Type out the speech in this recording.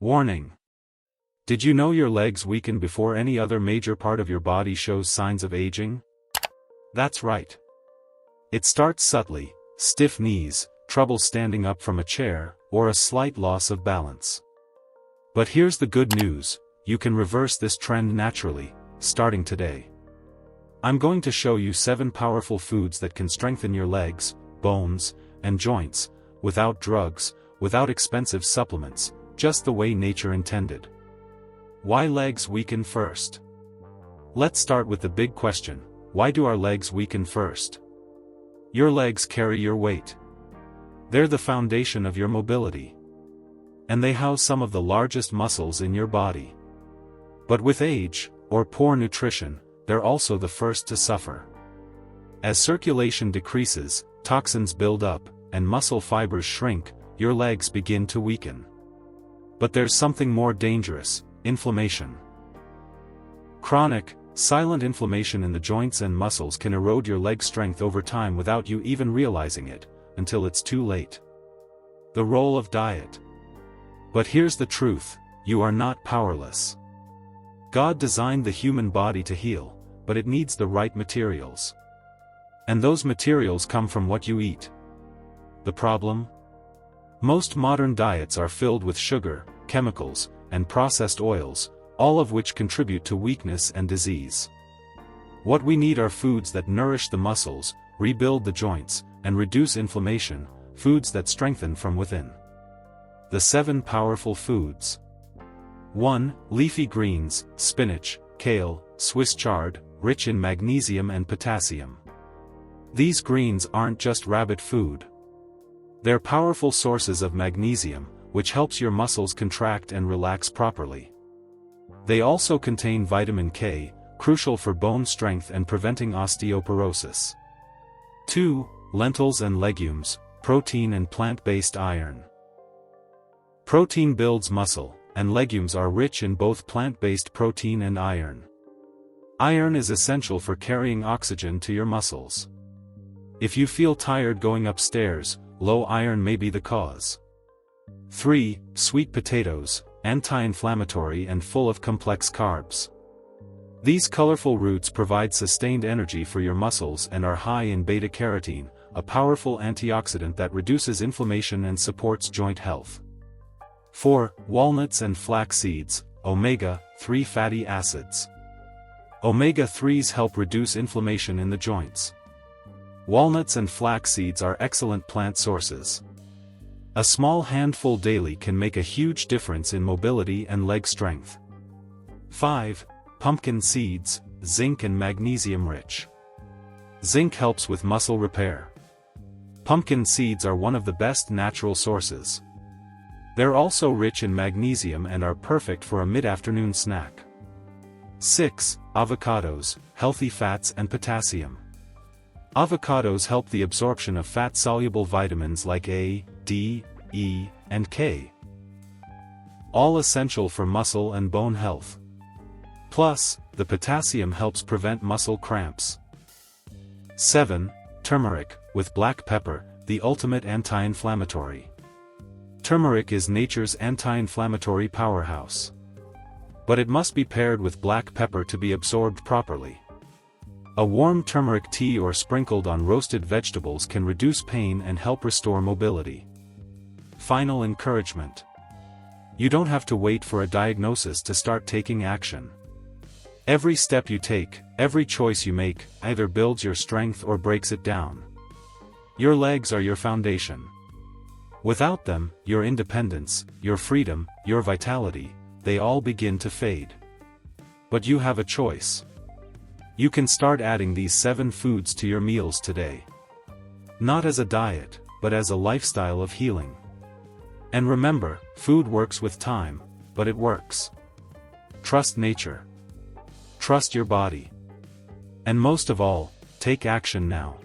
Warning! Did you know your legs weaken before any other major part of your body shows signs of aging? That's right. It starts subtly: stiff knees, trouble standing up from a chair, or a slight loss of balance. But here's the good news: you can reverse this trend naturally, starting today. I'm going to show you 7 powerful foods that can strengthen your legs, bones, and joints, without drugs, without expensive supplements, just the way nature intended. Why legs weaken first? Let's start with the big question: why do our legs weaken first? Your legs carry your weight. They're the foundation of your mobility. And they house some of the largest muscles in your body. But with age, or poor nutrition, they're also the first to suffer. As circulation decreases, toxins build up, and muscle fibers shrink, your legs begin to weaken. But there's something more dangerous: inflammation. Chronic, silent inflammation in the joints and muscles can erode your leg strength over time without you even realizing it, until it's too late. The role of diet. But here's the truth: you are not powerless. God designed the human body to heal, but it needs the right materials. And those materials come from what you eat. The problem? Most modern diets are filled with sugar, chemicals, and processed oils, all of which contribute to weakness and disease. What we need are foods that nourish the muscles, rebuild the joints, and reduce inflammation, foods that strengthen from within. The 7 powerful foods. 1. Leafy greens: spinach, kale, Swiss chard, rich in magnesium and potassium. These greens aren't just rabbit food. They're powerful sources of magnesium, which helps your muscles contract and relax properly. They also contain vitamin K, crucial for bone strength and preventing osteoporosis. 2. Lentils and legumes: protein and plant-based iron. Protein builds muscle, and legumes are rich in both plant-based protein and iron. Iron is essential for carrying oxygen to your muscles. If you feel tired going upstairs, low iron may be the cause. 3. Sweet potatoes: anti-inflammatory and full of complex carbs. These colorful roots provide sustained energy for your muscles and are high in beta-carotene, a powerful antioxidant that reduces inflammation and supports joint health. 4. Walnuts and flax seeds: omega-3 fatty acids. Omega-3s help reduce inflammation in the joints. Walnuts and flax seeds are excellent plant sources. A small handful daily can make a huge difference in mobility and leg strength. 5. Pumpkin seeds: zinc and magnesium rich. Zinc helps with muscle repair. Pumpkin seeds are one of the best natural sources. They're also rich in magnesium and are perfect for a mid-afternoon snack. 6. Avocados: healthy fats and potassium. Avocados help the absorption of fat-soluble vitamins like A, D, E, and K. All essential for muscle and bone health. Plus, the potassium helps prevent muscle cramps. 7. Turmeric, with black pepper, the ultimate anti-inflammatory. Turmeric is nature's anti-inflammatory powerhouse. But it must be paired with black pepper to be absorbed properly. A warm turmeric tea or sprinkled on roasted vegetables can reduce pain and help restore mobility. Final encouragement. You don't have to wait for a diagnosis to start taking action. Every step you take, every choice you make, either builds your strength or breaks it down. Your legs are your foundation. Without them, your independence, your freedom, your vitality, they all begin to fade. But you have a choice. You can start adding these 7 foods to your meals today. Not as a diet, but as a lifestyle of healing. And remember, food works with time, but it works. Trust nature. Trust your body. And most of all, take action now.